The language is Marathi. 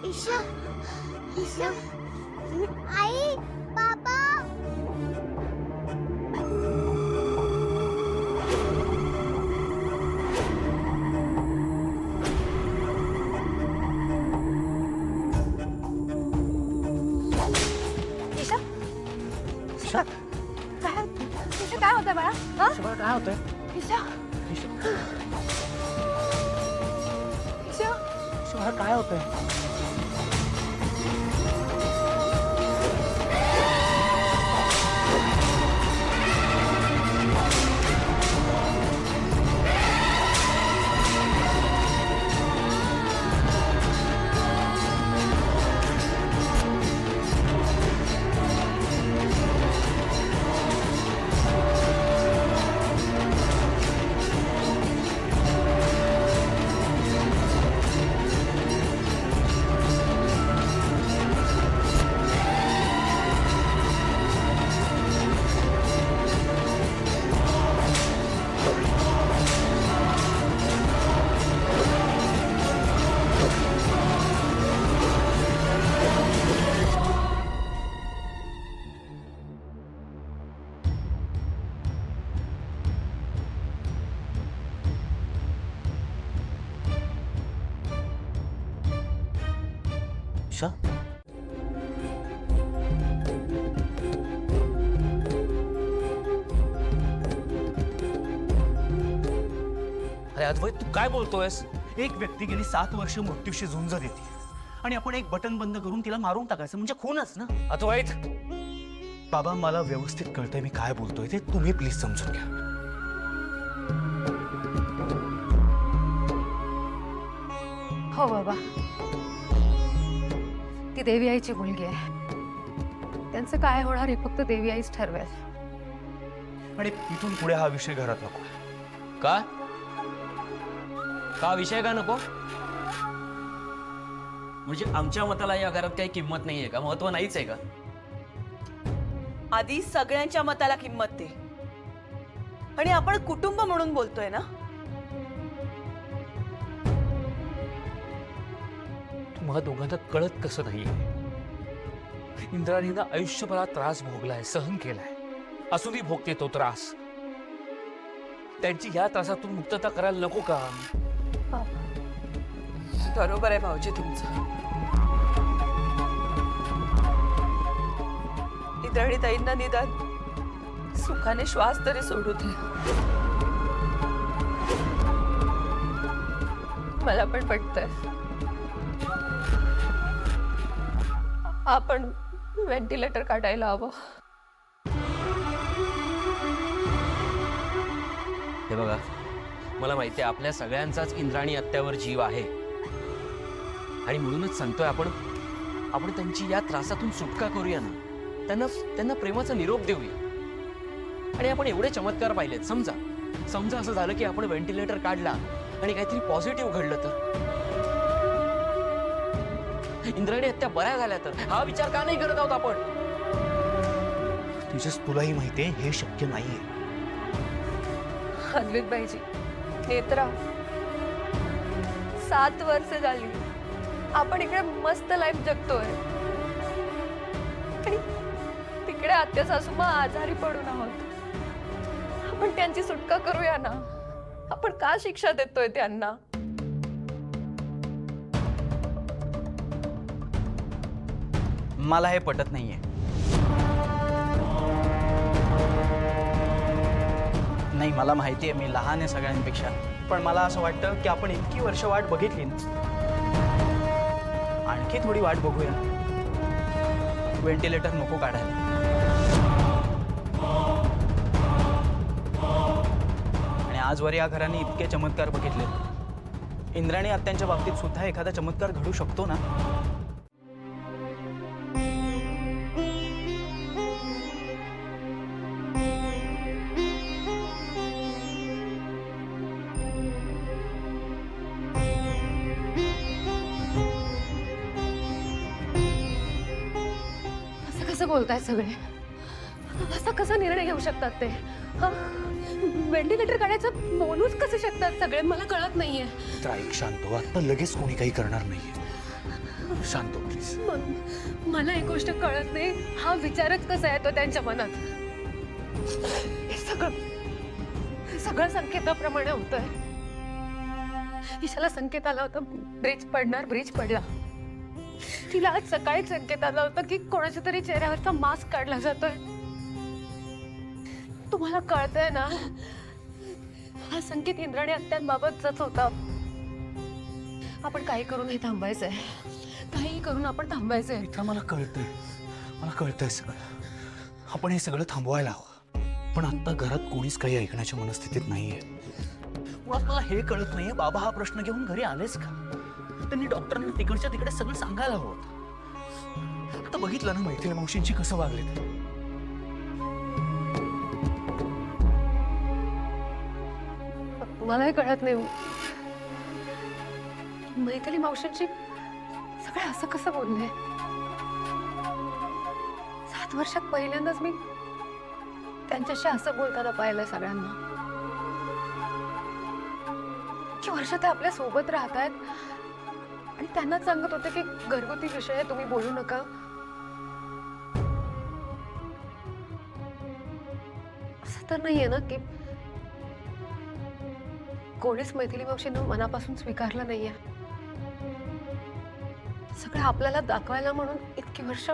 ईशा, ईशा, आई, बाबा. ईशा, ईशा, काय ईशा, काय होतंय बाळा? हा? ईशा, काय होतंय? ईशा, ईशा, ईशा, ईशा, काय होतंय? ईशा, अरे अद्वैत, तू काय बोलतोयस? एक व्यक्ती गेली 7 वर्ष मृत्यूशी झुंज देते आणि आपण एक बटन बंद करून तिला मारून टाकायचं म्हणजे खूनच ना. अद्वैत, बाबा, मला व्यवस्थित कळतंय मी काय बोलतोय ते. तुम्ही प्लीज समजून घ्या. हो बाबा, ती देवी आईची मुलगी आहे. त्यांचं काय होणार हे फक्त देवी आईच ठरवेल. आणि इथून पुढे हा विषय घरात नको. का का विषय का नको? म्हणजे आमच्या मताला या घरात काही किंमत नाहीये का? महत्व नाहीच आहे का? आधी सगळ्यांच्या मताला किंमत दे. आणि आपण कुटुंब म्हणून बोलतोय ना. तुम्हा दोघांना कळत कसं नाहीये? इंद्राणीनं आयुष्यभरात त्रास भोगलाय, सहन केलाय, असूनही भोगते तो त्रास. त्यांची या त्रासातून मुक्तता करायला नको का? बरोबर आहे भाऊजी तुमचं. इंद्राणी ताईंना निदान सुखाने श्वास तरी सोडू दे. मला पण पटतंय. आपण व्हेंटिलेटर काढायला हवं. हे बघा, मला माहिती आहे आपल्या सगळ्यांचाच इंद्राणी आत्यावर जीव आहे आणि म्हणूनच सांगतोय आपण त्यांची या त्रासातून सुटका करूया ना. त्यांना प्रेमाचा निरोप देऊया. आणि आपण एवढे चमत्कार पाहिलेत. समजा असं झालं की आपण व्हेंटिलेटर काढला आणि काहीतरी पॉझिटिव्ह घडलं तर, इंद्राणी आत्या बऱ्या झाल्या तर, हा विचार का नाही करत आहोत आपण? तुझ्याच तुलाही माहितीये हे शक्य नाहीये. अद्वैत बाईजी, नेत्रा, 7 वर्ष झाली आपण इकडे मस्त लाईफ जगतोय आणि तिकडे आत्या सासूमा आजारी पडून आहोत. आपण त्यांची सुटका करूया ना. आपण का शिक्षा देतोय त्यांना? मला हे पटत नाहीये. नाही, मला माहिती आहे मी लहान आहे सगळ्यांपेक्षा, पण मला असं वाटतं की आपण इतकी वर्ष वाट बघितली ना, आणखी थोडी वाट बघूया. व्हेंटिलेटर नको काढायला. आणि आजवर या घराने इतके चमत्कार बघितले. इंद्राणी आत्यांच्या बाबतीत सुद्धा एखादा चमत्कार घडू शकतो ना. कसं बोलताय सगळे? असा कसा निर्णय घेऊ शकतात ते? व्हेंटिलेटर काढायचं बोलूच कसे शकतात सगळे? मला कळत नाहीये. तर ऐक शांत, आता लगेच कोणी काही करणार नाहीये. शांत हो प्लीज. मला एक गोष्ट कळत नाही, हा विचारच कसा येतो त्यांच्या मनात. हे सगळं संकेताप्रमाणे होतंय. ईशाला संकेत आला होता ब्रिज पडणार, ब्रिज पडला. तिला आज सकाळी संकेत आला होता की कोणाच्या तरी चेहऱ्यावरचा मास्क काढला जातोय. तुम्हाला कळतंय ना, हा संकेत इंद्राणी आत्यांबाबतच होता. आपण काही करून हे थांबायचंय, काही करून आपण थांबायचंय. मित्रा, मला कळतंय सगळं. आपण हे सगळं थांबवायला हवं, पण आता घरात कोणीच काही ऐकण्याच्या मनस्थितीत नाहीये. मुळात मला हे कळत नाहीये, बाबा हा प्रश्न घेऊन घरी आलेच का? त्यांनी डॉक्टरांना तिकडच्या तिकडे सगळं सांगायला हवं होतं. आता बघितलं ना मैथिली मावशींची कसं वागले. मलाही कळत नाही, मैथिली मावशींची सगळे असं कसं बोलले. 7 वर्षात पहिल्यांदाच मी त्यांच्याशी असं बोलताना पाहिलंय सगळ्यांना. की वर्ष ते आपल्या सोबत राहतायत आणि त्यांनाच सांगत होते की घरगुती विषय तुम्ही बोलू नका. असं तर नाहीये ना की कोणीच मैथिली मावशीनं मनापासून स्वीकारलं नाहीये. सगळं आपल्याला दाखवायला म्हणून इतकी वर्ष